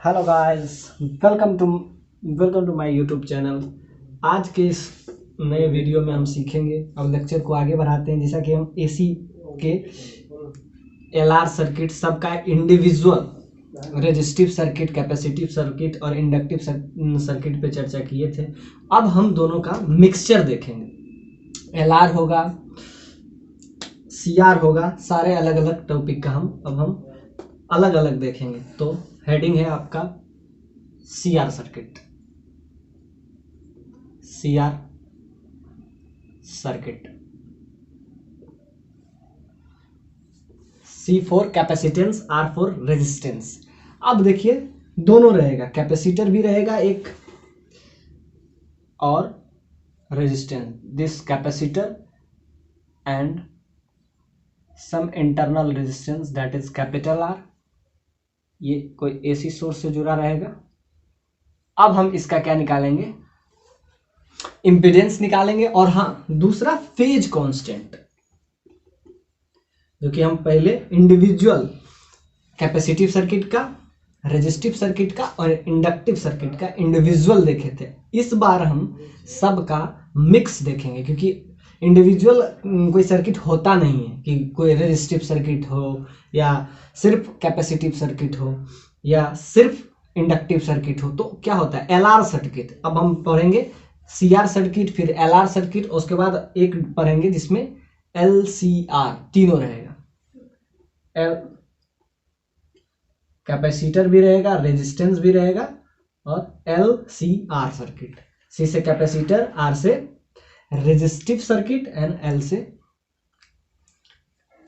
Hello guys, welcome to my YouTube channel. आज के इस नए वीडियो में हम सीखेंगे, अब लेक्चर को आगे बढ़ाते हैं। जैसा कि हम एसी के एलआर सर्किट सबका individual resistive circuit, capacitive circuit और इंडक्टिव सर्किट पे चर्चा किए थे। अब हम दोनों का मिक्सचर देखेंगे। एलआर होगा, सीआर होगा, सारे अलग अलग टॉपिक का हम अलग अलग देखेंगे। तो हेडिंग है आपका CR circuit. CR circuit, C for capacitance, R for resistance. अब देखिए दोनों रहेगा, कैपेसिटर भी रहेगा एक और resistance. This capacitor and some internal resistance that is capital R. ये कोई एसी सोर्स से जुड़ा रहेगा। अब हम इसका क्या निकालेंगे, इंपीडेंस निकालेंगे। और हाँ, दूसरा फेज कांस्टेंट, जो कि हम पहले इंडिविजुअल कैपेसिटिव सर्किट का, रेजिस्टिव सर्किट का और इंडक्टिव सर्किट का इंडिविजुअल देखे थे। इस बार हम सबका मिक्स देखेंगे, क्योंकि इंडिविजुअल कोई सर्किट होता नहीं है कि कोई रेजिस्टिव सर्किट हो या सिर्फ कैपेसिटिव सर्किट हो या सिर्फ इंडक्टिव सर्किट हो। तो क्या होता है एलआर सर्किट। अब हम पढ़ेंगे सीआर सर्किट, फिर एलआर सर्किट, उसके बाद एक पढ़ेंगे जिसमें एलसीआर तीनों रहेगा। एल कैपेसिटर भी रहेगा, रेजिस्टेंस भी रहेगा और एलसीआर सर्किट। सी से कैपेसिटर, आर से रेजिस्टिव सर्किट एंड एल से।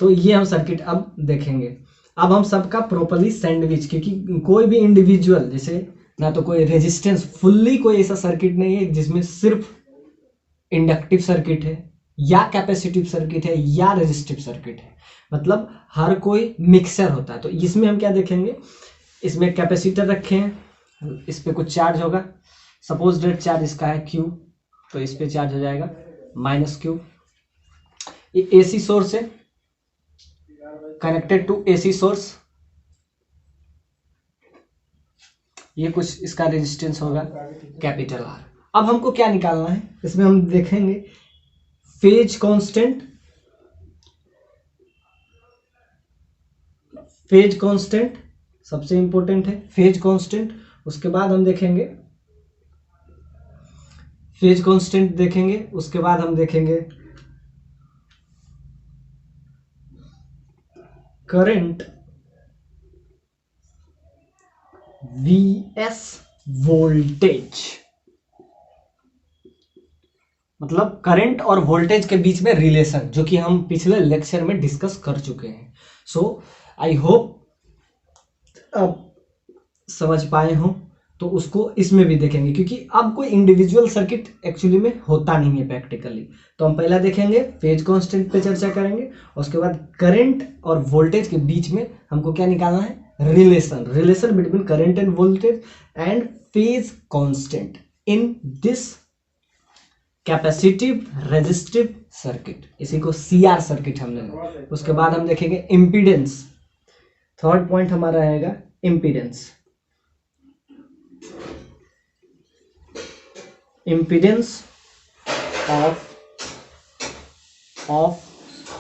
तो ये हम सर्किट अब देखेंगे। अब हम सबका प्रॉपर्ली सैंडविच, क्योंकि कोई भी इंडिविजुअल, जैसे ना तो कोई रेजिस्टेंस, फुल्ली कोई ऐसा सर्किट नहीं है जिसमें सिर्फ इंडक्टिव सर्किट है या कैपेसिटिव सर्किट है या रेजिस्टिव सर्किट है। मतलब हर कोई मिक्सर होता है। तो इसमें हम क्या देखेंगे, इसमें कैपेसिटर रखे हैं, इस पे कुछ चार्ज होगा। सपोज डेट चार्ज इसका है Q, तो इस पे चार्ज हो जाएगा -Q। ये एसी सोर्स है, कनेक्टेड टू एसी सोर्स। ये कुछ इसका रेजिस्टेंस होगा कैपिटल आर। अब हमको क्या निकालना है, इसमें हम देखेंगे फेज कांस्टेंट, फेज कांस्टेंट सबसे इंपॉर्टेंट है, फेज कांस्टेंट। उसके बाद हम देखेंगे फेज कांस्टेंट देखेंगे, उसके बाद हम देखेंगे करंट वीएस वोल्टेज। मतलब करंट और वोल्टेज के बीच में रिलेशन, जो कि हम पिछले लेक्चर में डिस्कस कर चुके हैं। सो आई होप आप समझ पाए हो। तो उसको इसमें भी देखेंगे, क्योंकि अब कोई इंडिविजुअल सर्किट एक्चुअली में होता नहीं है प्रैक्टिकली। तो हम पहला देखेंगे फेज कांस्टेंट पे चर्चा करेंगे, उसके बाद करंट और वोल्टेज के बीच में हमको क्या निकालना है, relation between current end voltage and phase constant in this capacitive resistive circuit. इसी को सीआर सर्किट हमने। उसके बाद हम देखेंगे इम्पीडेंस। थर्ड पॉइंट हमारा रहेगा impedance. Impedance of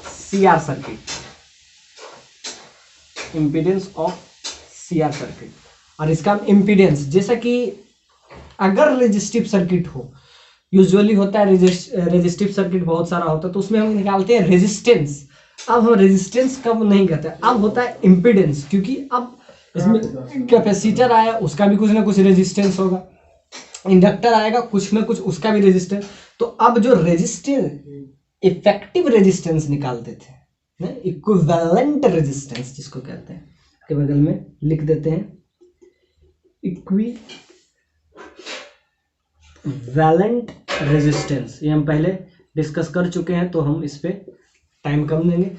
CR circuit, impedance of CR circuit. और इसका इम्पीडेंस, जैसा कि अगर रेजिस्टिव सर्किट हो, यूजुअली होता है रेजिस्टिव सर्किट बहुत सारा होता है, तो उसमें हम निकालते हैं रेजिस्टेंस। अब हम रेजिस्टेंस कब नहीं कहते, अब होता है इम्पीडेंस, क्योंकि अब इसमें कैपेसिटर आया, उसका भी कुछ ना कुछ रेजिस्टेंस होगा, इंडक्टर आएगा, कुछ ना कुछ उसका भी रेजिस्टेंस। तो अब जो रेजिस्टेंस, इफेक्टिव रेजिस्टेंस निकालते थे ना, इक्विवेलेंट रेजिस्टेंस जिसको कहते हैं, के बगल में लिख देते हैं इक्विवेलेंट रेजिस्टेंस। ये हम पहले डिस्कस कर चुके हैं, तो हम इस पे टाइम कम देंगे।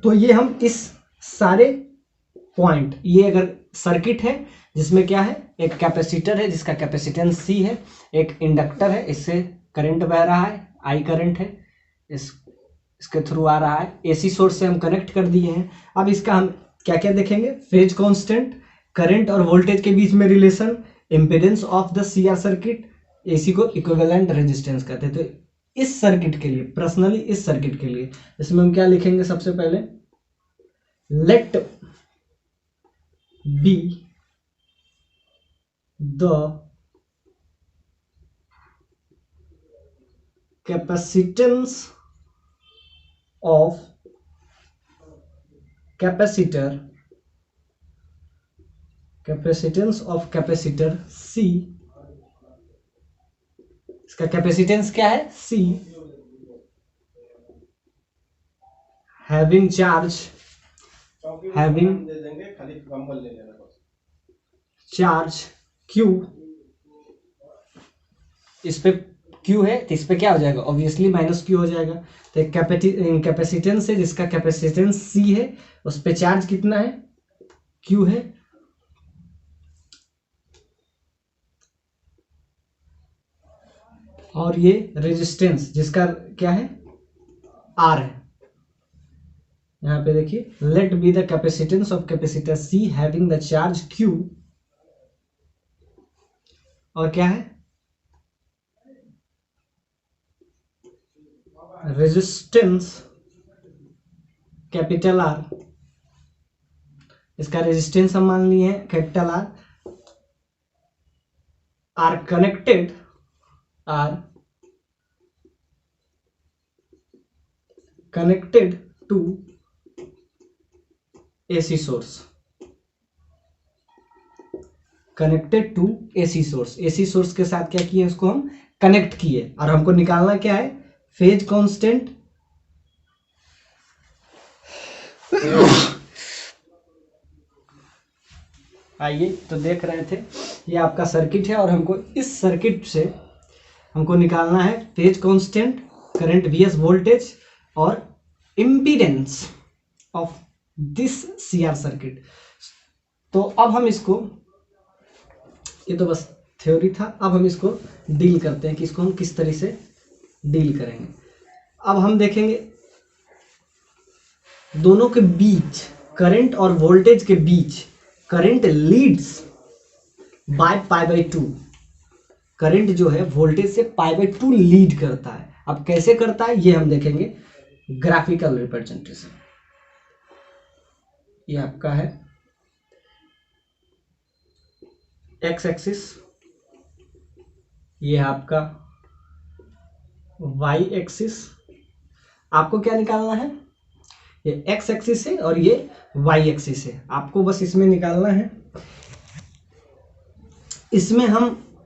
तो ये हम इस सारे पॉइंट, ये अगर सर्किट है जिसमें क्या है, एक कैपेसिटर है जिसका कैपेसिटेंस C है, एक इंडक्टर है, इससे करंट बह रहा है, I करंट है, इसके थ्रू आ रहा है, एसी सोर्स से हम कनेक्ट कर दिए हैं। अब इसका हम क्या क्या देखेंगे, फेज कांस्टेंट, करंट और वोल्टेज के बीच में relation, impedance of the CR circuit, इसी को इक्विवेलेंट रेजिस्टेंस कहते हैं। तो इस सर्किट के लिए, पर्सनली इस सर्किट के लिए, इसमें हम क्या लिखेंगे? सबसे पहले let be the capacitance of capacitor C, इसका कैपेसिटेंस क्या है? C, having charge Q, इस पे Q है तो इस पे क्या हो जाएगा? ऑब्वियसली माइनस Q हो जाएगा। तो एक कैपेसिटेंस है जिसका कैपेसिटेंस C है, उस पे चार्ज कितना है? Q है। और ये रेजिस्टेंस जिसका क्या है? R है। यहां पे देखिए, let be the capacitance of capacitor C having the charge Q, और क्या है? रेजिस्टेंस कैपिटल R, इसका रेजिस्टेंस हम मान लिए हैं capital R, are connected to AC source, connected to AC source. AC source के साथ क्या किए? उसको हम कनेक्ट किए, और हमको निकालना क्या है? Phase constant. आइए, तो देख रहे थे ये आपका सर्किट है, और हमको इस सर्किट से हमको निकालना है phase constant, current VS, voltage, और impedance of this CR circuit. तो अब हम इसको, ये तो बस थ्योरी था, अब हम इसको डील करते हैं कि इसको हम किस तरह से डील करेंगे। अब हम देखेंगे दोनों के बीच, करंट और वोल्टेज के बीच, करंट लीड्स बाय π/2। करंट जो है वोल्टेज से π/2 लीड करता है। अब कैसे करता है ये हम देखेंगे, ग्राफिकल रिप्रेजेंटेशन। ये आपका है एक्स एक्सिस, ये आपका वाई एक्सिस। आपको क्या निकालना है? ये एक्स एक्सिस है और ये वाई एक्सिस है। आपको बस इसमें निकालना है, इसमें हम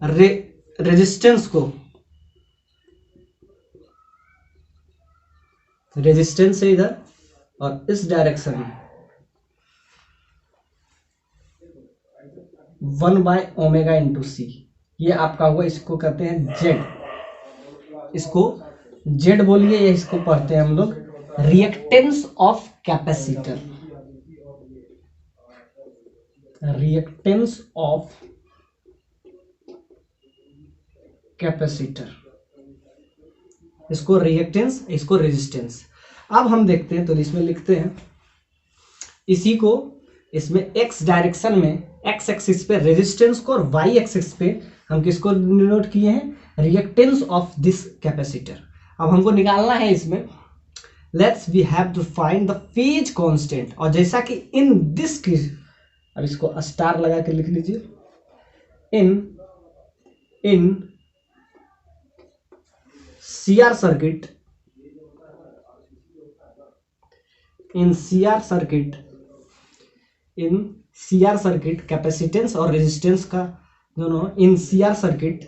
रेजिस्टेंस को, रेजिस्टेंस है इधर, और इस डायरेक्शन में 1/ω/C, ये आपका हुआ, इसको कहते हैं जेड। इसको जेड बोलिए, या इसको पढ़ते हैं हम लोग reactance of capacitor, reactance of capacitor, इसको रिएक्टेंस, इसको रेजिस्टेंस। अब हम देखते हैं, तो इसमें लिखते हैं इसी को, इसमें एक्स डायरेक्शन में, एक्स एक्सिस पे रेजिस्टेंस को, और वाई एक्सिस पे हम किसको डिनोट किए हैं? Reactance of this capacitor. अब हमको निकालना है इसमें, let's we have to find the phase constant. और जैसा कि इन दिस की, अब इसको स्टार लगा के लिख लीजिए, in CR circuit, in CR circuit capacitance और रेजिस्टेंस का दोनों, इन CR सर्किट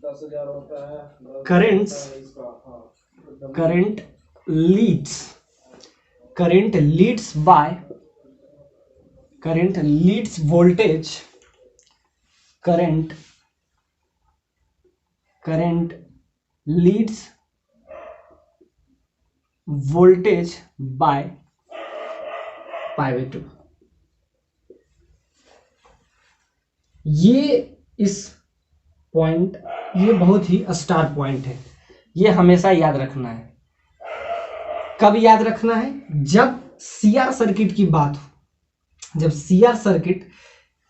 10,000 होता है, current leads by, current leads voltage, current leads voltage by π/2। ये इस पॉइंट, ये बहुत ही स्टार पॉइंट है, ये हमेशा याद रखना है। कब याद रखना है? जब सीआर सर्किट की बात हो, जब सीआर सर्किट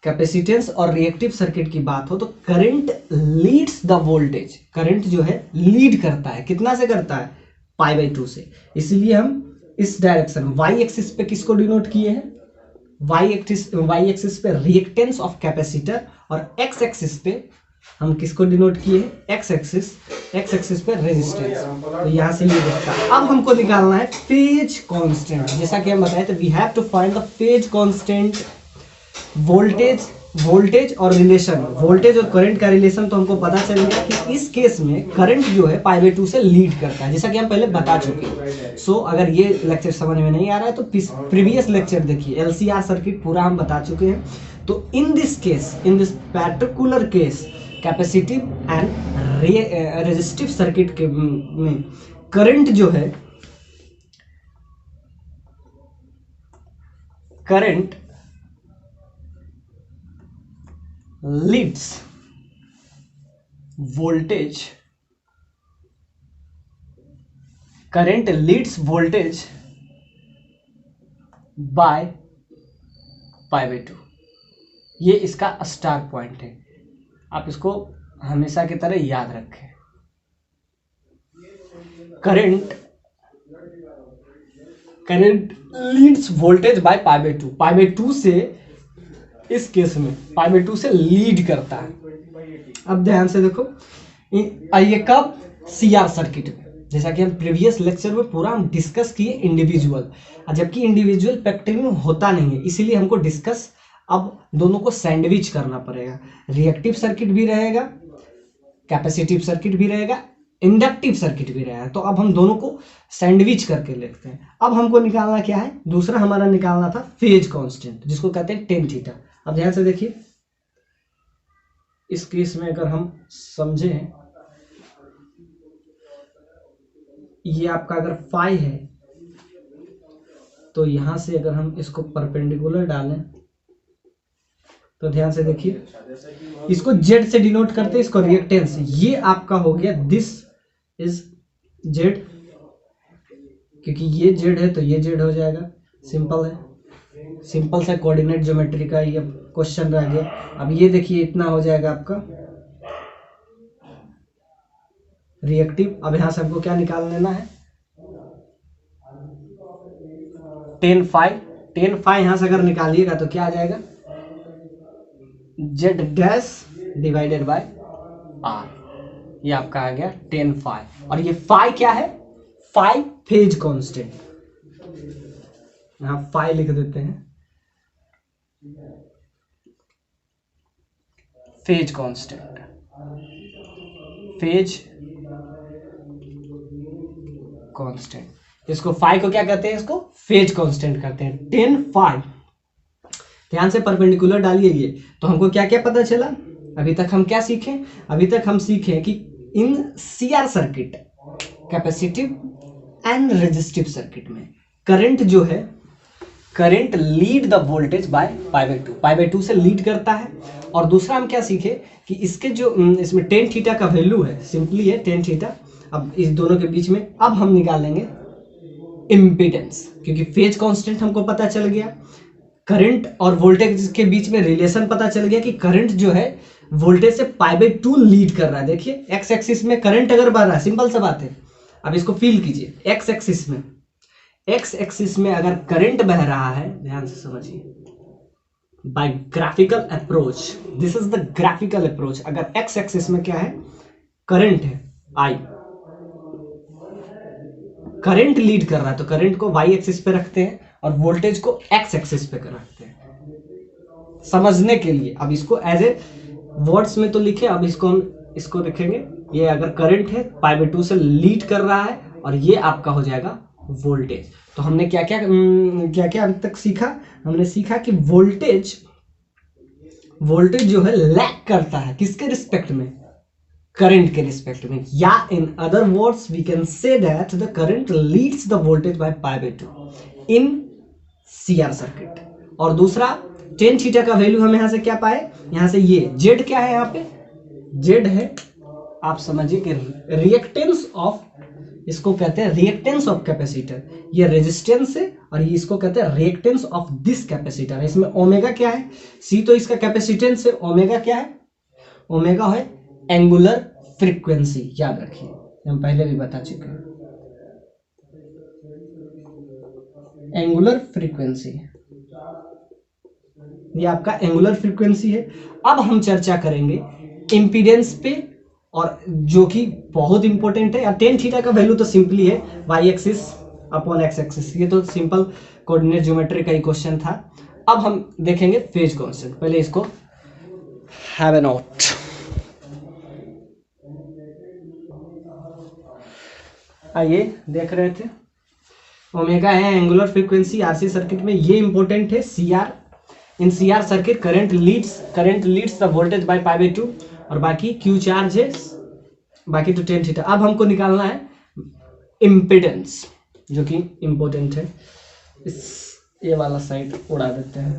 कैपेसिटेंस और रिएक्टिव सर्किट की बात हो तो current leads the voltage, current जो है लीड करता है, कितना से करता है, π/2 से। इसलिए हम इस डायरेक्शन वाई एक्सिस पे किसको डिनोट किए हैं, वाई एक्सिस पे रिएक्टेंस ऑफ कैपेसिटर और एक्स एक्सिस पे हम किसको डिनोट किए हैं, एक्स एक्सिस पे रेजिस्टेंस। तो यहाँ से ये देखता है। अब हमको निकालना है फेज कांस्टेंट। जैसा कि हम बताए थे, we have to find the phase constant. Voltage और रिलेशन, वोल्टेज और करंट का रिलेशन तो हमको पता चल गया कि इस केस में करंट जो है π/2 से लीड करता है, जैसा कि हम पहले बता चुके हैं। सो अगर ये लेक्चर समझ में नहीं आ रहा है तो प्रीवियस लेक्चर देखिए, एलसीआर सर्किट पूरा हम बता चुके हैं। तो in this particular case capacitive and resistive circuit के में करंट जो है, current leads voltage, current leads voltage by π/2। ये इसका स्टार पॉइंट है, आप इसको हमेशा की तरह याद रखें। करंट लीड्स वोल्टेज बाय π/2, π/2 से, इस केस में π/2 से लीड करता है। अब ध्यान से देखो, आइए कब, सीआर सर्किट में, जैसा कि हम प्रीवियस लेक्चर में पूरा हम डिस्कस किए इंडिविजुअल, जबकि इंडिविजुअल फैक्टरिंग होता नहीं है, इसीलिए हमको डिस्कस अब दोनों को सैंडविच करना पड़ेगा। रिएक्टिव सर्किट भी रहेगा, कैपेसिटिव सर्किट भी रहेगा, इंडक्टिव सर्किट भी रहेगा। तो अब हम दोनों को सैंडविच करके लिखते हैं। अब हमको निकालना क्या है, दूसरा हमारा निकालना था फेज कांस्टेंट, जिसको कहते हैं टेन थीटा। अब ध्यान से देखिए, इस केस में अगर हम समझें, ये आपका अगर फाई है तो यहां से अगर हम इसको परपेंडिकुलर डालें तो ध्यान से देखिए, इसको जेड से डिनोट करते हैं, इसको रिएक्टेंस। ये आपका हो गया, दिस इज जेड, क्योंकि ये जेड है तो ये जेड हो जाएगा। सिंपल है, सिंपल सा कोऑर्डिनेट ज्योमेट्री का ये क्वेश्चन रह गया। अब ये देखिए, इतना हो जाएगा आपका रिएक्टिव। अब यहां से हमको क्या निकाल लेना है, टेन फाई यहां से अगर निकालिएगा तो क्या आ जाएगा, Z dash divided by R. ये आपका आ गया टेन फाई, और ये फाई क्या है, फाई फेज कांस्टेंट। यहां फाई लिख देते हैं, फेज कांस्टेंट, फेज कांस्टेंट। इसको फाई को क्या कहते हैं, इसको फेज कांस्टेंट कहते हैं, टेन फाई। ध्यान से परपेंडिकुलर डालिए ये, तो हमको क्या क्या पता चला। अभी तक हम क्या सीखे, अभी तक हम सीखे कि in CR circuit, capacitive and resistive circuit में करंट जो है, current lead the voltage by π/2 से लीड करता है। और दूसरा हम क्या सीखे कि इसके जो इसमें टेन थीटा का वैल्यू है, सिंपली है टेन थीटा। अब इस दोनों के बीच में अब हम निकालेंगे इम्पीडेंस, क्योंकि फेज कांस्टेंट हमको पता चल गया, करंट और वोल्टेज के बीच में रिलेशन पता चल गया कि करंट जो है वोल्टेज से π/2 लीड कर रहा है। देखिए एक्स एक्सिस में करंट अगर बढ़ रहा है, सिंपल सा बात है। अब इसको फील कीजिए, एक्स एक्सिस में अगर करंट बह रहा है, ध्यान से समझिए, by graphical approach, this is the graphical approach. अगर एक्स एक्सिस में क्या है, करंट है आई, करंट लीड कर रहा है तो करंट को वाई एक्सिस पे रखते हैं और वोल्टेज को एक्स एक्सिस पे रखते हैं, समझने के लिए। अब इसको एज ए वर्ड्स में तो लिखे, अब इसको हम इसको लिखेंगे, ये अगर करंट है π/2 से लीड कर रहा है और ये आपका हो जाएगा वोल्टेज। तो हमने क्या क्या अभी तक सीखा, हमने सीखा कि वोल्टेज जो है लैग करता है किसके रिस्पेक्ट में, करंट के रिस्पेक्ट में, या in other words we can say that the current leads the voltage by π/2 in CR circuit. और दूसरा टेन थीटा का वैल्यू हम यहां से क्या पाए, यहां से ये जेड क्या है, यहाँ पे जेड है, आप समझिए कि रिएक्टेंस ऑफ इसको कहते हैं रिएक्टेंस ऑफ कैपेसिटर। ये रेजिस्टेंस है और ये इसको कहते हैं रिएक्टेंस ऑफ दिस कैपेसिटर। इसमें ओमेगा क्या है, सी तो इसका कैपेसिटेंस है, ओमेगा क्या है, ओमेगा है एंगुलर फ्रीक्वेंसी, याद रखिए, हम पहले भी बता चुके हैं, एंगुलर फ्रीक्वेंसी, ये आपका एंगुलर फ्रीक्वेंसी है। अब हम चर्चा करेंगे इम्पीडेंस पे, और जो कि बहुत इंपॉर्टेंट है। टेन थीटा का वैल्यू तो सिंपली है y axis upon x axis, ये तो सिंपल कोऑर्डिनेट ज्योमेट्री का ही क्वेश्चन था। अब हम देखेंगे फेज कांस्टेंट, पहले इसको हैव ए नोट। आइए देख रहे थे, ओमेगा है एंगुलर फ्रीक्वेंसी आरसी सर्किट में, ये इंपॉर्टेंट है। C R, in C R circuit current leads the voltage by pi by 2, और बाकी क्यू चार्ज है, बाकी तो टेन थीटा। अब हमको निकालना है इम्पिडेंस, जो कि इंपॉर्टेंट है। इस ये वाला साइड उड़ा देते हैं।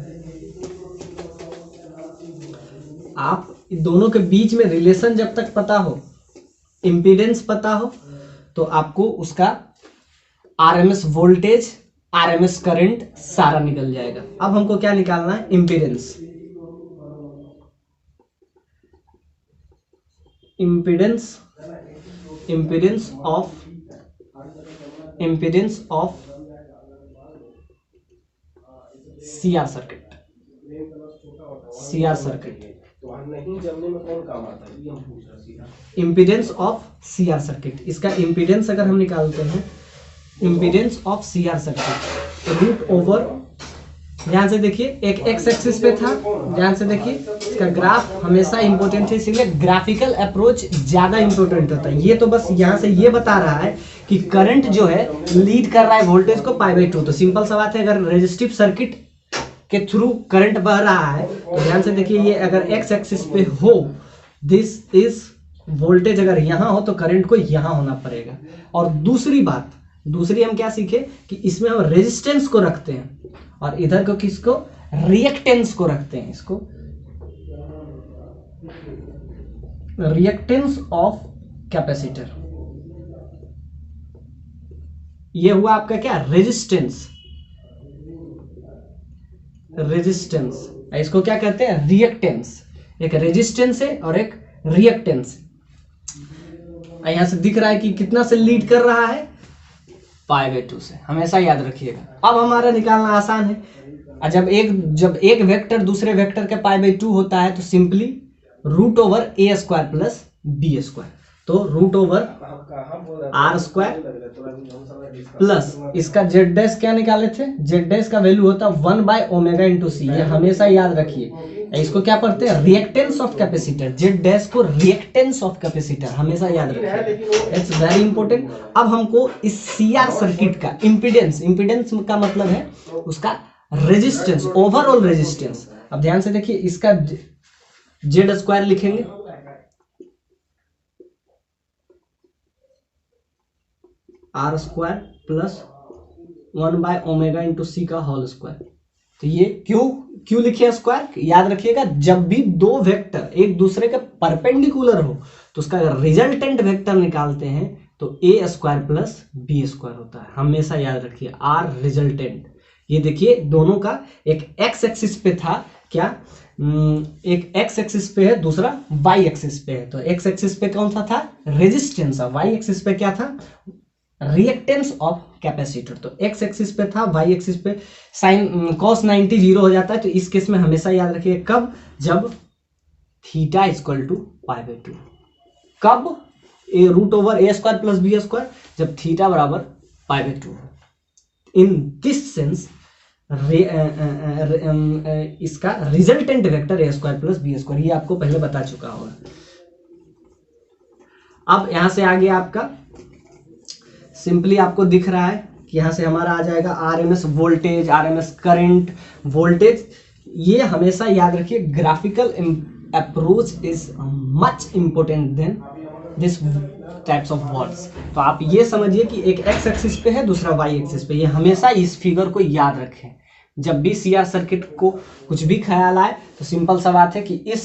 आप दोनों के बीच में रिलेशन जब तक पता हो, इम्पिडेंस पता हो, तो आपको उसका आरएमएस वोल्टेज, आरएमएस करंट सारा निकल जाएगा। अब हमको क्या निकालना है, impedance. Impedance of CR circuit, impedance of CR circuit. इसका इम्पीडेंस अगर हम निकालते हैं, impedance of CR circuit root over, ध्यान से देखिए, एक एक्स एक्सिस पे था, ध्यान से देखिए, इसका ग्राफ हमेशा इंपॉर्टेंट है, इसीलिए ग्राफिकल अप्रोच ज्यादा इंपॉर्टेंट होता है। ये तो बस यहाँ से ये बता रहा है कि करंट जो है लीड कर रहा है वोल्टेज को पाई बाई 2। तो सिंपल सा बात है, अगर रेजिस्टिव सर्किट के थ्रू करंट बह रहा है तो ध्यान से देखिए, ये अगर एक्स एक्सिस पे हो, दिस इज वोल्टेज, अगर यहाँ हो तो करंट को यहाँ होना पड़ेगा। और दूसरी हम क्या सीखे कि इसमें हम रेजिस्टेंस को रखते हैं और इधर को किसको, रिएक्टेंस को रखते हैं। इसको रिएक्टेंस ऑफ कैपेसिटर, ये हुआ आपका क्या, रेजिस्टेंस। इसको क्या कहते हैं, रिएक्टेंस। एक रेजिस्टेंस है और एक रिएक्टेंस। यहां से दिख रहा है कि कितना से लीड कर रहा है, पाई बाई 2 से, हमेशा याद रखिएगा। अब हमारा निकालना आसान है। जब एक वेक्टर दूसरे वेक्टर के पाई बाई 2 होता है तो simply root over A square plus B square, तो root over R square plus इसका जेड डैश क्या निकाले थे, जेड डैश का वैल्यू होता है 1 बाय ओमेगा इंटू सी। ये हमेशा याद रखिए। इसको क्या पढ़ते हैं, reactance of capacitor, Z dash को रिएक्टेंस ऑफ कैपेसिटर, हमेशा याद रखिए, इट्स वेरी इंपॉर्टेंट। अब हमको इस सीआर सर्किट का इम्पीडेंस का मतलब है उसका रेजिस्टेंस, ओवरऑल रेजिस्टेंस। अब ध्यान से देखिए, इसका जेड स्क्वायर लिखेंगे, R square plus 1 by omega into C का होल स्क्वायर। तो ये क्यों लिखे स्क्वायर, याद रखिएगा, जब भी दो वेक्टर एक दूसरे के परपेंडिकुलर हो तो उसका रिजल्टेंट वेक्टर निकालते हैं तो ए स्क्वायर प्लस बी स्क्वायर होता है, हमेशा याद रखिए, आर रिजल्टेंट। ये देखिए, दोनों का एक एक्स एक्सिस पे था क्या, एक एक्स एक्सिस पे है, दूसरा वाई एक्सिस पे है। तो एक्स एक्सिस पे कौन सा था, रेजिस्टेंस, वाई एक्सिस पे क्या था, रिएक्टेंस ऑफ कैपेसिटर। तो एक्स एक्सिस पे था, वाई एक्सिस पे साइन कॉस 90 जीरो हो जाता है। तो इस केस में हमेशा याद रखिए, कब, जब theta equal to pi by 2, कब, A root over A square plus B square, जब थीटा बराबर pi by 2। In this sense इसका resultant vector A square plus B square, ये आपको पहले बता चुका होगा। अब यहां से आगे आपका सिंपली आपको दिख रहा है कि यहां से हमारा आ जाएगा RMS voltage, RMS current, voltage. ये हमेशा याद रखिए, graphical approach is much important than this types of words. तो आप ये समझिए कि एक एक्स एक्सिस पे है, दूसरा वाई एक्सिस पे, ये हमेशा इस फिगर को याद रखें। जब भी सीआर सर्किट को कुछ भी ख्याल आए तो सिंपल सा बात है कि इस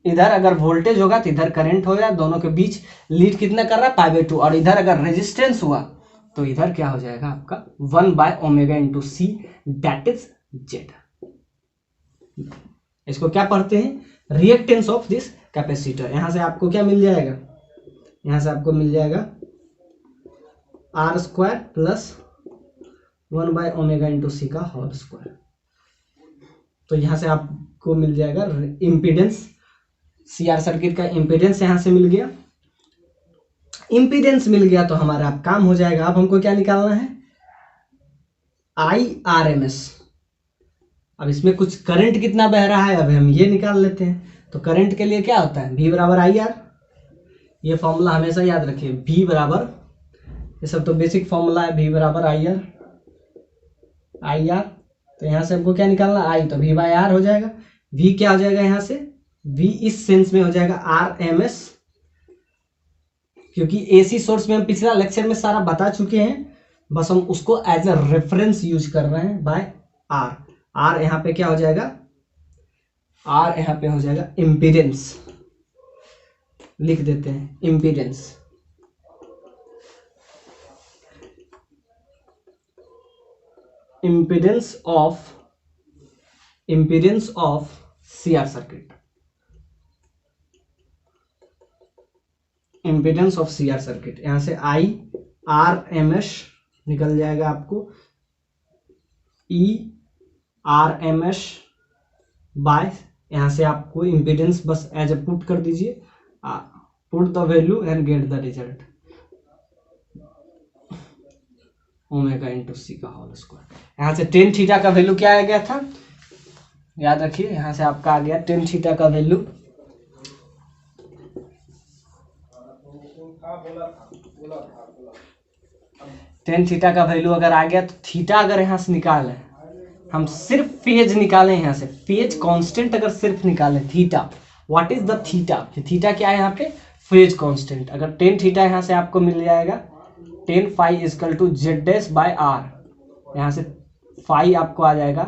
इधर अगर वोल्टेज होगा तो इधर करंट होगा, दोनों के बीच लीड कितना कर रहा है π/2, और इधर अगर रेजिस्टेंस हुआ तो इधर क्या हो जाएगा आपका 1/ω into C, that is Z. इसको क्या पढ़ते हैं, रिएक्टेंस ऑफ दिस कैपेसिटर। यहां से आपको क्या मिल जाएगा, यहां से आपको मिल जाएगा r² प्लस 1/ω इंटू सी का होल स्क्वायर। तो यहां से आपको मिल जाएगा इम्पीडेंस, सीआर सर्किट का इम्पीडेंस यहां से मिल गया। इम्पीडेंस मिल गया तो हमारा अब काम हो जाएगा। अब हमको क्या निकालना है, IRMS। अब इसमें कुछ करंट कितना बह रहा है, अब हम ये निकाल लेते हैं। तो करंट के लिए क्या होता है, V बराबर IR। ये फॉर्मूला हमेशा याद रखिए, V बराबर, ये सब तो बेसिक फॉर्मूला है, V बराबर IR। तो यहां से हमको क्या निकालना, I, तो V/R हो जाएगा। V क्या हो जाएगा यहाँ से, V इस सेंस में हो जाएगा RMS, क्योंकि AC सोर्स में हम पिछला लेक्चर में सारा बता चुके हैं, बस हम उसको एज अ रेफरेंस यूज कर रहे हैं, बाय R। R यहाँ पे क्या हो जाएगा, R यहाँ पे हो जाएगा इम्पीडेंस, लिख देते हैं impedance. Impedance of CR circuit, impedance of CR circuit. यहां से IRMS निकल जाएगा आपको ERMS बाय, यहां से आपको इम्पीडेंस बस एज ए पुट कर दीजिए, put the value and get the result, omega into C का होल स्क्वायर। यहां से टेन थीटा का वैल्यू क्या आ गया था, याद रखिए, यहां से आपका आ गया टेन थीटा का वैल्यू, टेन थीटा का वैल्यू अगर आ गया तो थीटा अगर यहां से निकाले, हम सिर्फ फेज निकालें, यहां से फेज कांस्टेंट अगर सिर्फ निकालें, theta, what is the theta, theta क्या है यहाँ पे, फेज कांस्टेंट। अगर टेन थीटा यहां से आपको मिल जाएगा, tan phi is equal to Z'/R, यहां से फाई आपको आ जाएगा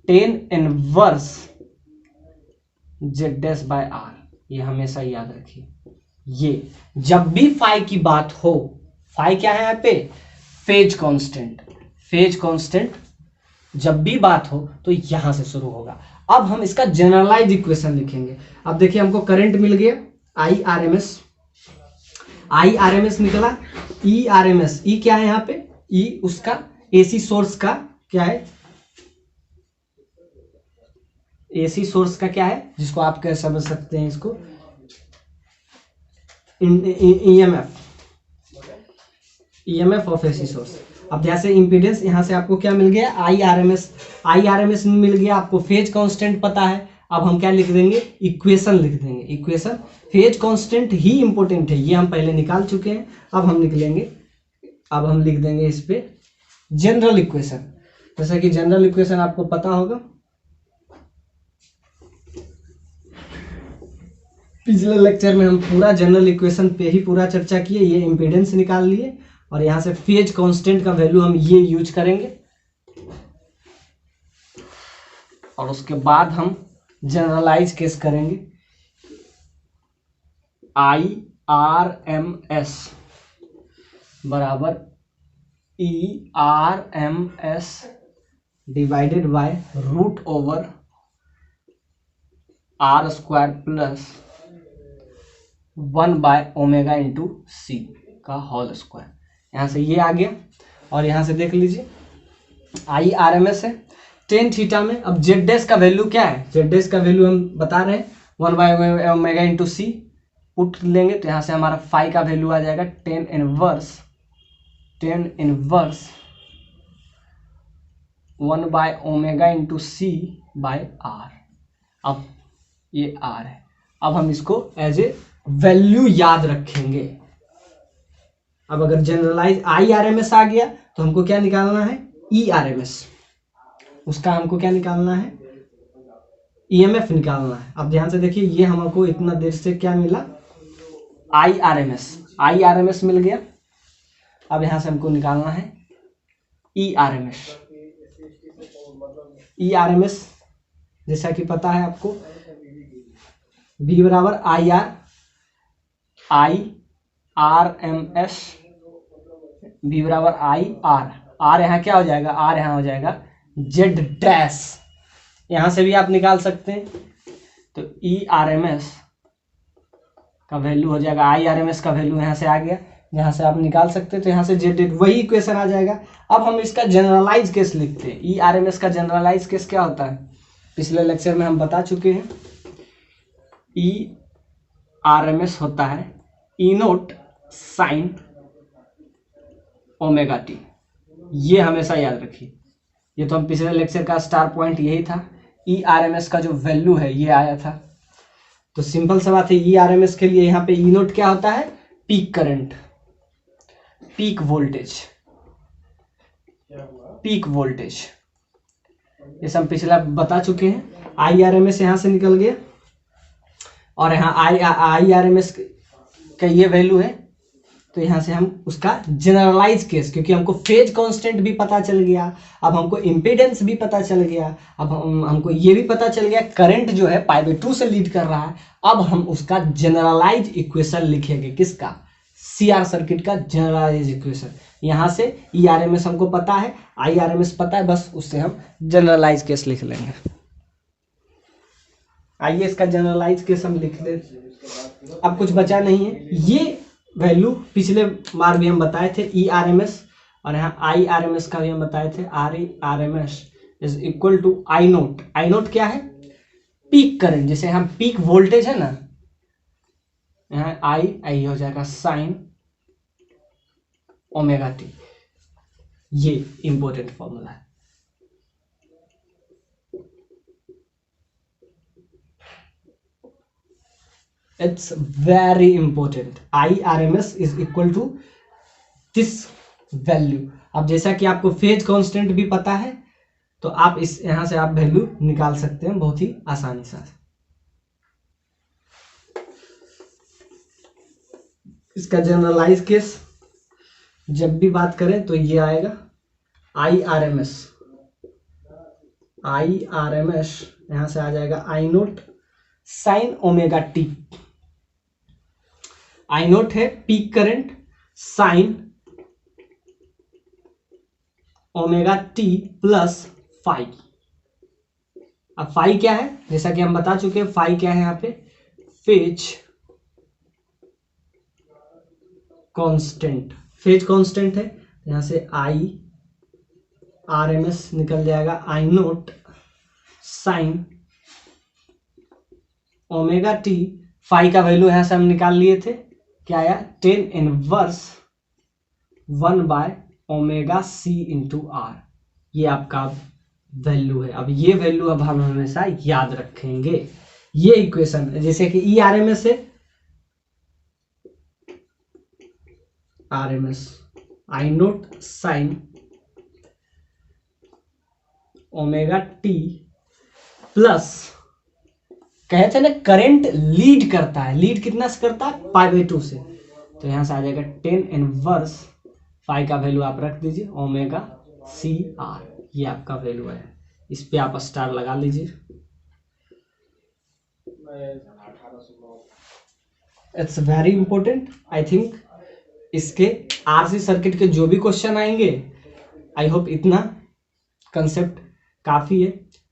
टेन इनवर्स Z'/R। ये हमेशा याद रखिए, ये जब भी फाई की बात हो, फाई क्या है यहाँ पे, फेज कांस्टेंट, फेज कांस्टेंट जब भी बात हो तो यहां से शुरू होगा। अब हम इसका जनरलाइज इक्वेशन लिखेंगे। अब देखिए हमको करंट मिल गया IRMS निकला, ERMS, ई क्या है यहाँ पे, ई उसका AC सोर्स का क्या है, AC सोर्स का क्या है, जिसको आप क्या समझ सकते हैं, इसको EMF ऑफ AC सोर्स। अब जैसे इम्पीडेंस, यहां से आपको क्या मिल गया, IRMS मिल गया, आपको फेज कांस्टेंट पता है। अब हम क्या लिख देंगे, इक्वेशन लिख देंगे, इक्वेशन। फेज कांस्टेंट ही इंपॉर्टेंट है, ये हम पहले निकाल चुके हैं। अब हम लिख देंगे इस पे जनरल इक्वेशन, जैसा कि जनरल इक्वेशन आपको पता होगा, पिछले लेक्चर में हम पूरा जनरल इक्वेशन पे ही पूरा चर्चा किए। ये इम्पीडेंस निकाल लिए और यहां से फेज कांस्टेंट का वैल्यू हम ये यूज करेंगे, और उसके बाद हम जनरलाइज केस करेंगे। IRMS बराबर ERMS divided by √/R² plus 1/ω into C का होल स्क्वायर। यहां से ये आ गया, और यहां से देख लीजिए IRMS है टेन थीटा में। अब Z' का वैल्यू क्या है, Z' का वैल्यू हम बता रहे हैं 1/ω इंटू सी, पुट लेंगे तो यहां से हमारा फाई का वैल्यू आ जाएगा टेन इनवर्स 1/ω इंटू सी बाय R। अब ये R है, अब हम इसको एज ए वैल्यू याद रखेंगे। अब अगर जनरलाइज IRMS आ गया तो हमको क्या निकालना है, ERMS, उसका हमको क्या निकालना है, EMF निकालना है। अब ध्यान से देखिए, ये हमको इतना देर से क्या मिला, IRMS मिल गया। अब यहां से हमको निकालना है ERMS, जैसा कि पता है आपको, V बराबर IRMS, V बराबर IR, R यहाँ क्या हो जाएगा, R यहाँ हो जाएगा Z डैश, यहाँ से भी आप निकाल सकते हैं। तो ERMS का वैल्यू हो जाएगा, IRMS का वैल्यू यहाँ से आ गया, यहाँ से आप निकाल सकते हैं। तो यहाँ से Z, वही इक्वेशन आ जाएगा। अब हम इसका जनरलाइज केस लिखते हैं। ERMS का जनरलाइज केस क्या होता है, पिछले लेक्चर में हम बता चुके हैं। ERMS होता है E note sine omega T, ये हमेशा याद रखिए, ये तो हम पिछले लेक्चर का स्टार पॉइंट यही था। ERMS का जो वैल्यू है ये आया था। तो सिंपल सा बात है, ERMS के लिए यहाँ पे E नोट क्या होता है, peak current, peak voltage, peak voltage, ये सब पिछला बता चुके हैं। IRMS यहाँ से निकल गया और यहाँ IRMS का ये वैल्यू है। तो यहाँ से हम उसका जनरलाइज केस, क्योंकि हमको फेज कांस्टेंट भी पता चल गया, अब हमको इम्पीडेंस भी पता चल गया, अब हमको ये भी पता चल गया करंट जो है π/2 से लीड कर रहा है। अब हम उसका जनरलाइज इक्वेशन लिखेंगे, किसका, CR सर्किट का जनरलाइज इक्वेशन। यहाँ से ERMS हमको पता है, IRMS पता है, बस उससे हम जनरलाइज केस लिख लेंगे। आइए इसका जनरलाइज केस हम लिख ले, अब कुछ बचा नहीं है। ये वैल्यू पिछले बार भी हम बताए थे ERMS, और यहाँ IRMS का भी हम बताए थे। RERMS is equal to I naught. I naught क्या है, पीक करंट, जैसे यहाँ पीक वोल्टेज है ना, यहाँ I हो जाएगा साइन ओमेगा टी। ये इंपॉर्टेंट फॉर्मूला है। It's very important. IRMS is equal to this value. अब जैसा कि आपको फेज कांस्टेंट भी पता है, तो आप इस यहां से आप वैल्यू निकाल सकते हैं बहुत ही आसानी से। इसका जनरलाइज केस जब भी बात करें तो ये आएगा IRMS यहां से आ जाएगा I naught sine omega t. I naught है peak current sine omega t plus phi. अब फाई क्या है, जैसा कि हम बता चुके हैं, फाई क्या है यहाँ पे, फेज कांस्टेंट, फेज कांस्टेंट है। यहां से IRMS निकल जाएगा I naught sine omega T. Phi का वैल्यू यहां से हम निकाल लिए थे, क्या आया, 10 इनवर्स 1/ωc इंटू R। ये आपका वैल्यू है। अब ये वैल्यू अब हम हमेशा याद रखेंगे। ये इक्वेशन जैसे कि ERMS है, RMS I naught sine omega t plus, कहे थे ना करंट लीड करता है, लीड कितना से करता है, π/2 से। तो यहां से आ जाएगा 10 इनवर्स, फाई का वैल्यू आप रख दीजिए ωc/R। ये आपका वैल्यू है, इस पे आप स्टार लगा लीजिए। It's very important. I think इसके RC सर्किट के जो भी क्वेश्चन आएंगे, आई होप इतना कंसेप्ट काफी है।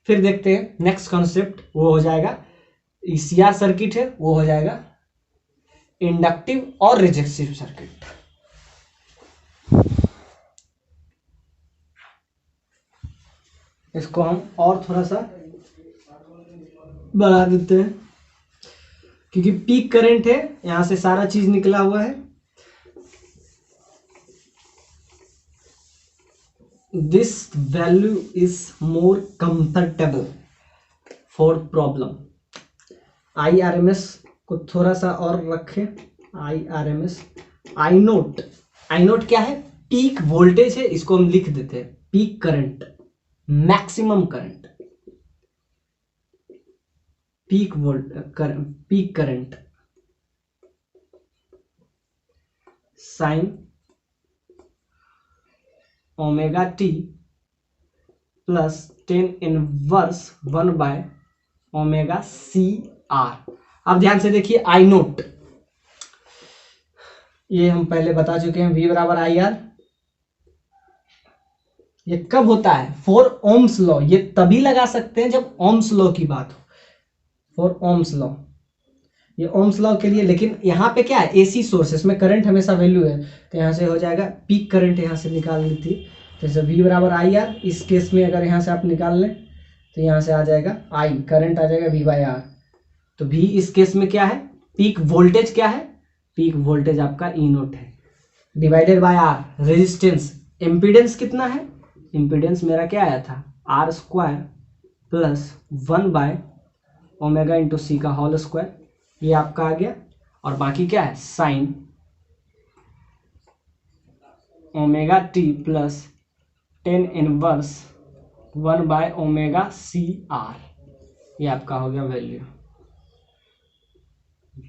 फिर देखते हैं नेक्स्ट कॉन्सेप्ट, वो हो जाएगा CR सर्किट है, वो हो जाएगा इंडक्टिव और रेजिस्टिव सर्किट। इसको हम और थोड़ा सा बढ़ा देते हैं, क्योंकि पीक करंट है, यहां से सारा चीज निकला हुआ है। This value is more comfortable for problem. IRMS को थोड़ा सा और रखें, IRMS I नोट क्या है, पीक वोल्टेज है, इसको हम लिख देते हैं peak current, maximum current, peak current sine omega t plus 10 inverse 1/ωc/R। अब ध्यान से देखिए आई नोट, ये हम पहले बता चुके हैं, V बराबर आई आर। ये कब होता है? For Ohm's law. ये तभी लगा सकते हैं जब ओम्स लॉ की बात हो, फॉर ओम्स लॉ, ये ओम्स लॉ के लिए। लेकिन यहाँ पे क्या है, एसी सोर्स, इसमें करंट हमेशा वैल्यू है, तो यहाँ से हो जाएगा पीक करंट, यहाँ से निकाल ली थी, जैसे V बराबर आई आर। इस केस में अगर यहाँ से आप निकाल लें तो यहाँ से आ जाएगा आई, करंट आ जाएगा V बाई आर। तो V इस केस में क्या है, पीक वोल्टेज क्या है, पीक वोल्टेज आपका ई नोट है, divided by R, resistance, impedance कितना है, इम्पीडेंस मेरा क्या आया था, R square plus 1 omega into C का होल स्क्वायर, ये आपका आ गया। और बाकी क्या है, sine omega t plus 10 inverse 1/ओमेगा सी आर, ये आपका हो गया value.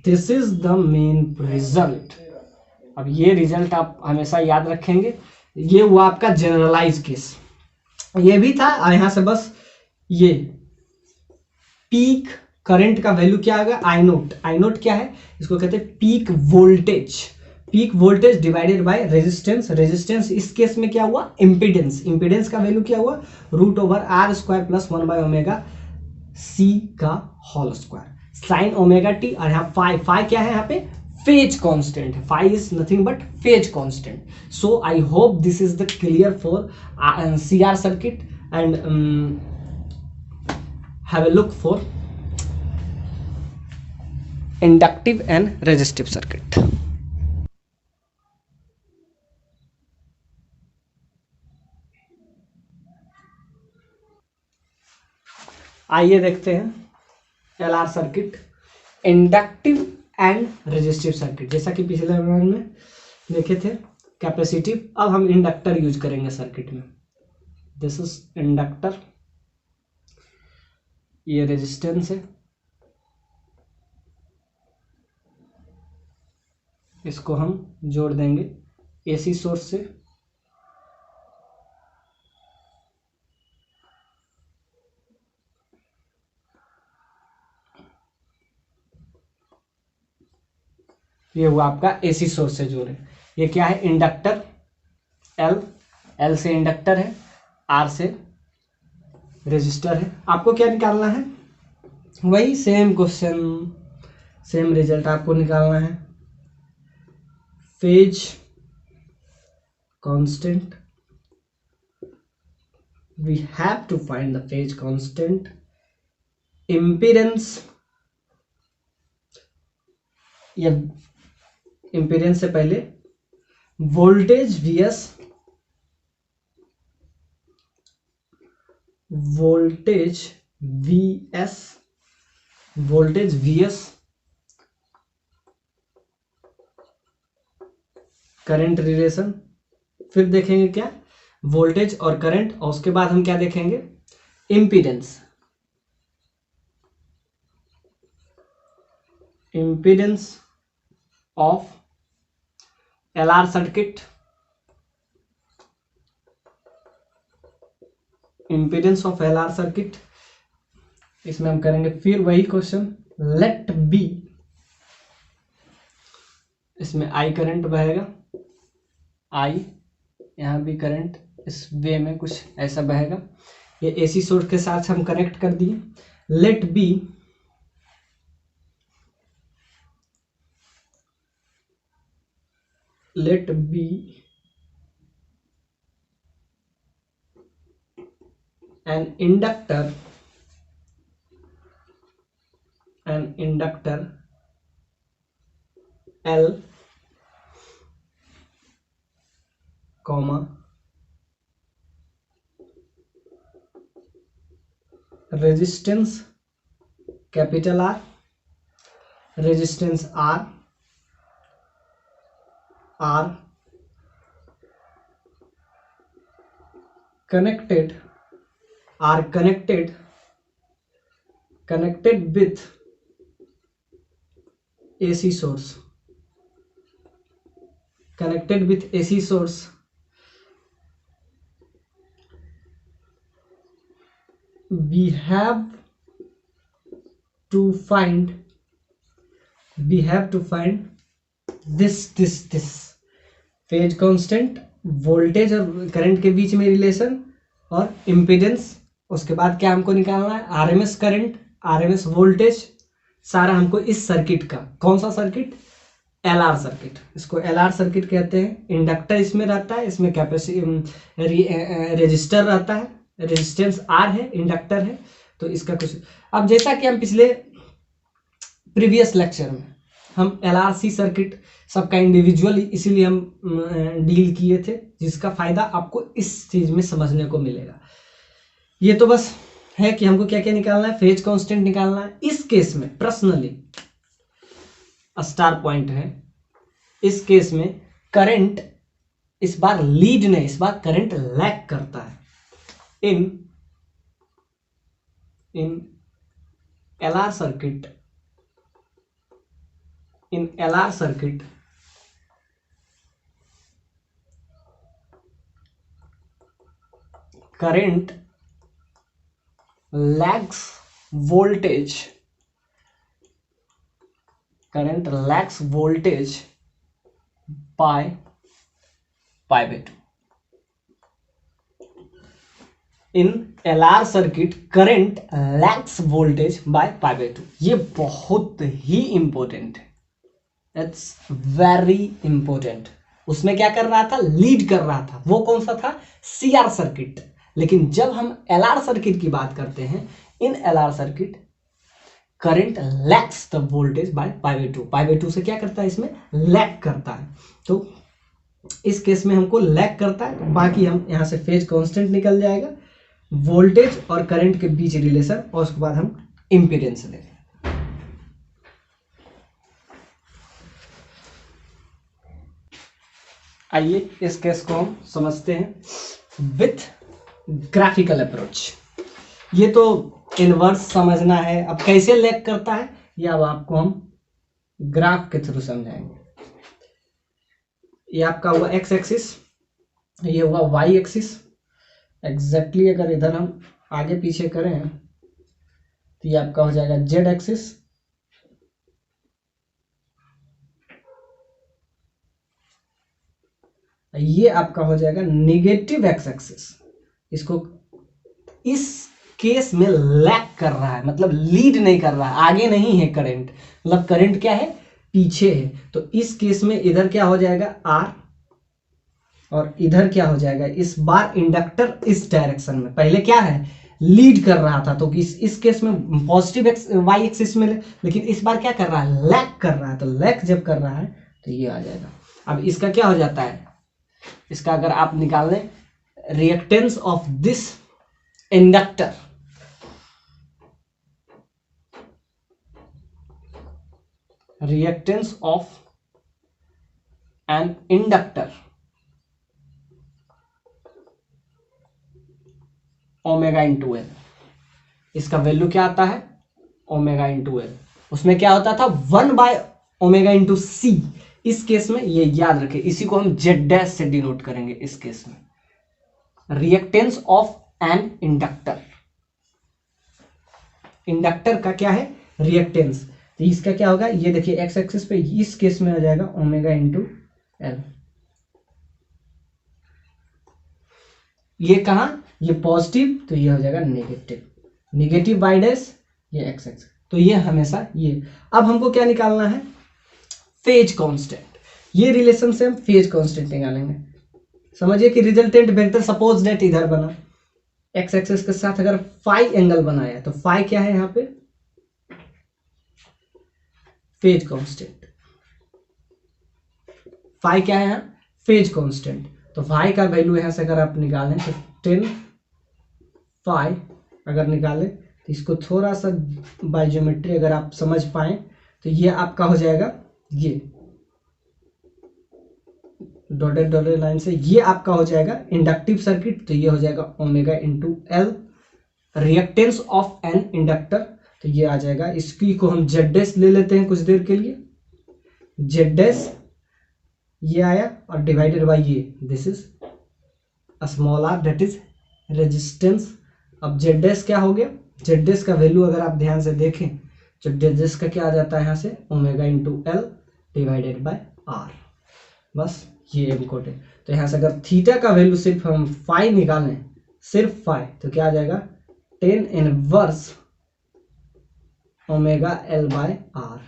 This is the main result. अब ये रिजल्ट आप हमेशा याद रखेंगे। ये हुआ आपका जनरलाइज केस, ये भी था। और यहां से बस ये पीक करंट का वैल्यू क्या आएगा, आई नोट। आई नोट क्या है, इसको कहते हैं peak voltage, peak voltage divided by resistance. Resistance इस केस में क्या हुआ, इंपीडेंस, इंपीडेंस का वैल्यू क्या हुआ, √R² प्लस 1/ओमेगा सी का whole square, sine omega T. और यहाँ फाई क्या है, यहाँ पे फेज कांस्टेंट है, phi is nothing but phase constant. So I hope this is the clear for CR circuit and have a look for inductive and resistive circuit. आइए देखते हैं LR circuit, inductive and resistive circuit. जैसा कि पिछले round में देखे थे capacitive, अब हम इंडक्टर यूज करेंगे सर्किट में। दिस इज इंडक्टर, ये रेजिस्टेंस है, इसको हम जोड़ देंगे एसी सोर्स से। ये हुआ आपका एसी सोर्स से जोड़े। ये क्या है, इंडक्टर, एल से इंडक्टर है, आर से रेजिस्टर है। आपको क्या निकालना है, वही सेम क्वेश्चन, सेम रिजल्ट आपको निकालना है। Phase constant, we have to find the phase constant. Impedance, या इम्पीडेंस से पहले voltage Vs, voltage Vs, voltage Vs, current relation, फिर देखेंगे क्या, वोल्टेज और करंट, और उसके बाद हम क्या देखेंगे, impedance, impedance of LR circuit, impedance of LR circuit. इसमें हम करेंगे फिर वही क्वेश्चन, लेट बी, इसमें आई करंट बहेगा, आई, यहाँ भी करंट इस वे में कुछ ऐसा बहेगा। ये एसी सोर्स के साथ हम कनेक्ट कर दिए। Let be an inductor L, resistance capital R, resistance R connected with AC source, connected with AC source, we have to find we have to find this phase constant, voltage और current के बीच में relation और impedance. उसके बाद क्या हमको निकालना है, आरएमएस करंट, आरएमएस वोल्टेज, सारा हमको इस सर्किट का। कौन सा सर्किट, एलआर सर्किट, इसको एलआर सर्किट कहते हैं। इंडक्टर इसमें रहता है, इसमें रेजिस्टर रहता है, रेजिस्टेंस आर है, इंडक्टर है। तो इसका कुछ, अब जैसा कि हम पिछले प्रीवियस लेक्चर में हम एलआरसी सर्किट सबका इंडिविजुअली इसीलिए हम डील किए थे, जिसका फायदा आपको इस चीज में समझने को मिलेगा। ये तो बस है कि हमको क्या क्या निकालना है, फेज कांस्टेंट निकालना है। इस केस में पर्सनली स्टार पॉइंट है, इस केस में करंट इस बार लीड नहीं, इस बार करंट लैग करता है। In LR circuit, in LR circuit, current lags voltage, current lags voltage by pi by 2. In LR circuit current lags voltage by pi by 2. ये बहुत ही इंपॉर्टेंट है, इट्स वेरी इंपॉर्टेंट। उसमें क्या कर रहा था, लीड कर रहा था। वो कौन सा था, सीआर सर्किट। लेकिन जब हम एलआर सर्किट की बात करते हैं, in LR circuit current lags the voltage by pi by 2। Pi by 2 से क्या करता है, इसमें लैग करता है। तो इस केस में हमको लैग करता है, तो बाकी हम यहां से फेज कांस्टेंट निकल जाएगा, वोल्टेज और करंट के बीच रिलेशन, और उसके बाद हम इंपीडेंस लेंगे। आइए इस केस को हम समझते हैं विथ ग्राफिकल अप्रोच। ये तो इनवर्स समझना है, अब कैसे लैग करता है ये अब आपको हम ग्राफ के थ्रू समझाएंगे। ये आपका हुआ एक्स एक्सिस, ये हुआ वाई एक्सिस। एग्जैक्टली अगर इधर हम आगे पीछे करें तो ये आपका हो जाएगा जेड एक्सिस, ये आपका हो जाएगा निगेटिव एक्स एक्सिस। इसको इस केस में लैग कर रहा है, मतलब लीड नहीं कर रहा है, आगे नहीं है करंट, मतलब करंट क्या है, पीछे है। तो इस केस में इधर क्या हो जाएगा आर, और इधर क्या हो जाएगा, इस बार इंडक्टर इस डायरेक्शन में, पहले क्या है लीड कर रहा था, तो इस केस में पॉजिटिव एक्स वाई एक्सिस में, लेकिन इस बार क्या कर रहा है, लैग कर रहा है। तो लैग जब कर रहा है तो ये आ जाएगा। अब इसका क्या हो जाता है, इसका अगर आप निकाल लें reactance of this inductor, reactance of an inductor omega into L, इसका वैल्यू क्या आता है, ओमेगा इंटू एल। उसमें क्या होता था 1 बाय ओमेगा इंटू सी। इस केस में ये याद रखें, इसी को हम जेड डैश से डिनोट करेंगे। इस केस में reactance of an inductor, inductor का क्या है रिएक्टेंस, तो इसका क्या होगा, ये देखिए एक्स एक्सिस पे, इस केस में आ जाएगा ओमेगा इंटू एल। ये कहां, ये पॉजिटिव, तो ये हो जाएगा नेगेटिव, नेगेटिव बाई डैश, ये एक्स एक्स, तो ये हमेशा ये। अब हमको क्या निकालना है, फेज कांस्टेंट। ये रिलेशन से हम फेज कांस्टेंट निकालेंगे। समझिए कि रिजल्टेंट वेक्टर सपोज दैट इधर बना, एक्स एक्सिस के साथ अगर फाई एंगल बनाया, तो फाई क्या है यहां पे, फेज कांस्टेंट। फाई क्या है यहाँ, फेज कांस्टेंट। तो फाई का वैल्यू यहां से अगर आप निकालें तो 10 फाई अगर निकालें, तो इसको थोड़ा सा बाय ज्योमेट्री अगर आप समझ पाए तो ये आपका हो जाएगा, ये डॉटेड डॉटेड लाइन से ये आपका हो जाएगा इंडक्टिव सर्किट, तो ये हो जाएगा omega into L. Reactance of an inductor, तो ये आ जाएगा, इसकी को हम जेड डैश ले लेते हैं कुछ देर के लिए, जेड डैश ये आया, और डिवाइडेड बाय ये, this is small R that is resistance. अब जेड डैश क्या हो गया, जेड डैश का वैल्यू अगर आप ध्यान से देखें जो जिसका क्या आ जाता है यहाँ से omega into L divided by R, बस ये इम्पोर्टेंट। तो यहाँ से अगर थीटा का वैल्यू सिर्फ हम फाई निकालें, सिर्फ फाई, तो क्या आ जाएगा 10 inverse omega L by R.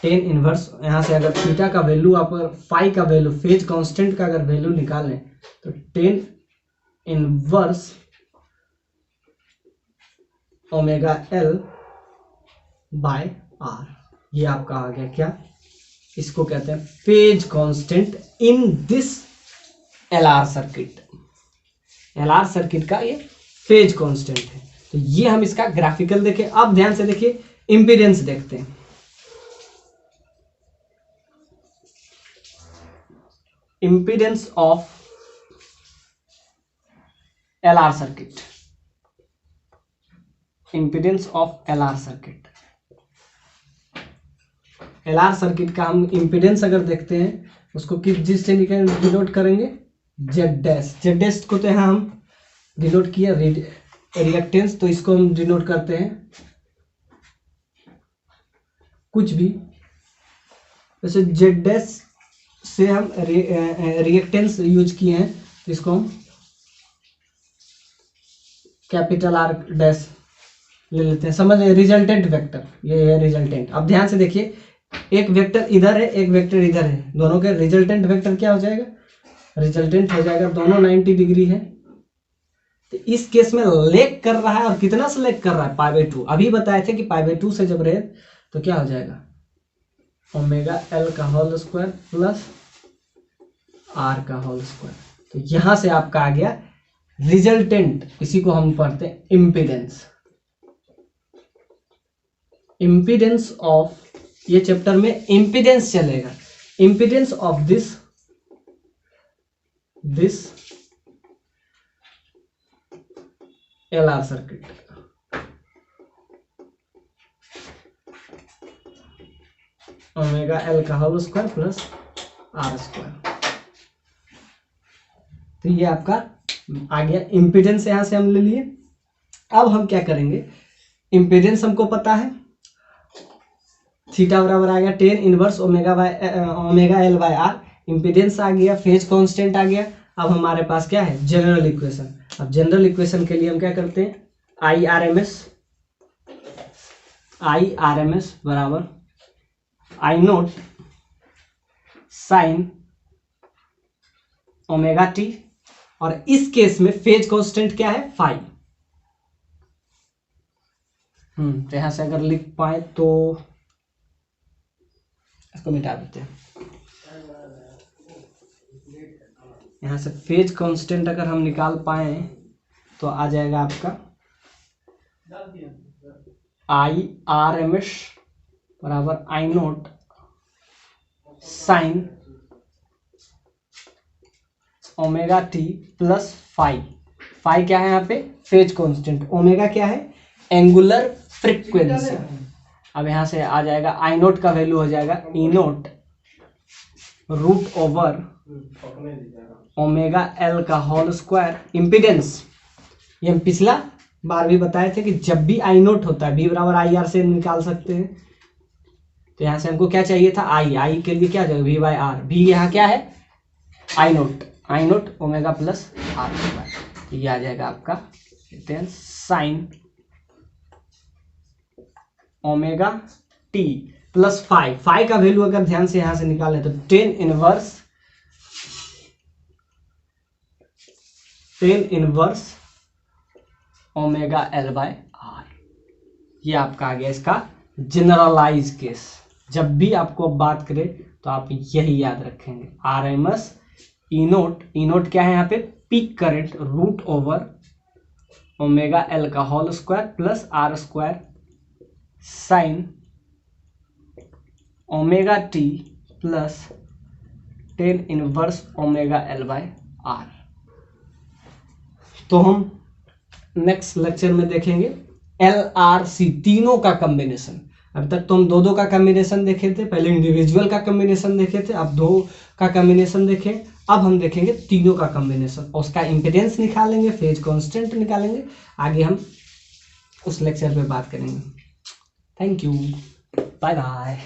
10 inverse, यहाँ से अगर थीटा का वैल्यू आप फाई का वैल्यू फेज कांस्टेंट का अगर वैल्यू निकालें तो 10 inverse omega L by R, ये आपका आ गया क्या, इसको कहते हैं phase constant in this LR circuit. LR circuit का ये फेज कांस्टेंट है। तो ये हम इसका ग्राफिकल देखें। अब ध्यान से देखिए इंपीडेंस देखते हैं। Impedance of LR circuit, impedance of LR circuit. LR circuit का हम इंपीडेंस अगर देखते हैं उसको किस चीज से डिनोट करेंगे, जेड डैश। जेड डैश को तो यहाँ हम डिनोट किया रिएक्टेंस, तो इसको हम डिनोट करते हैं कुछ भी, जैसे जेड डैश से हम रिएक्टेंस यूज किए हैं, तो इसको हम कैपिटल आर डैश ले लेते हैं। समझ रिजल्टेंट वेक्टर, ये है रिजल्टेंट। अब ध्यान से देखिए एक वेक्टर इधर है, एक वेक्टर इधर है, दोनों के रिजल्टेंट वेक्टर क्या हो जाएगा, रिजल्टेंट हो जाएगा, दोनों 90 डिग्री है। तो इस केस में लेग कर रहा है, और कितना से लेग कर रहा है, π/2। अभी बताए थे कि π/2 से जब रहे तो क्या हो जाएगा, ओमेगा एल का होल स्क्वायर प्लस आर का होल स्क्वायर। तो यहां से आपका आ गया रिजल्टेंट, इसी को हम पढ़ते हैं इम्पीडेंस। इम्पीडेंस ऑफ, ये चैप्टर में इम्पीडेंस चलेगा, impedance of this LR circuit. Omega L का whole square plus R square. तो ये आपका आ गया इम्पीडेंस, यहां से हम ले लिए। अब हम क्या करेंगे, इम्पीडेंस हमको पता है, थीटा बराबर आ गया 10 inverse omega L by R. Impedance आ गया, फेज कांस्टेंट आ गया। अब हमारे पास क्या है, जनरल इक्वेशन। अब जनरल इक्वेशन के लिए हम क्या करते हैं, आई आर एम एस बराबर I naught sine omega T, और इस केस में फेज कांस्टेंट क्या है, फाई। तो यहां से अगर लिख पाए तो इसको मिटा देते हैं। यहां से फेज कांस्टेंट अगर हम निकाल पाए तो आ जाएगा आपका आई आर एम एस बराबर I naught sine omega t plus phi. Phi क्या है यहाँ पे, फेज कांस्टेंट। ओमेगा क्या है, एंगुलर फ्रीक्वेंसी। अब यहां से आ जाएगा आई नोट का वैल्यू हो जाएगा E naught root over omega L का होल स्क्वायर। इम्पीडेंस ये हम पिछला बार भी बताए थे कि जब भी आई नोट होता है बी बराबर आई आर से निकाल सकते हैं। तो यहां से हमको क्या चाहिए था, आई के लिए क्या हो जाएगा वी बाई आर। वी यहाँ क्या है, I naught omega plus R square. ये आ जाएगा आपका sine omega t plus phi का वैल्यू अगर ध्यान से यहां से निकालें तो 10 inverse omega L by R. ये आपका आ गया इसका जनरलाइज केस। जब भी आपको बात करें तो आप यही याद रखेंगे, R M S E naught क्या है यहाँ पे, peak current root over omega L का whole square plus R square sine omega t plus 10 inverse omega L by R. तो हम नेक्स्ट लेक्चर में देखेंगे LRC, तीनों का कॉम्बिनेशन। अभी तक तो हम दो का कॉम्बिनेशन देखे थे, पहले इंडिविजुअल का कॉम्बिनेशन देखे थे, अब दो का कॉम्बिनेशन देखें। अब हम देखेंगे तीनों का कॉम्बिनेशन, उसका इम्पीडेंस निकालेंगे, फेज कांस्टेंट निकालेंगे। आगे हम उस लेक्चर पे बात करेंगे। Thank you, bye bye.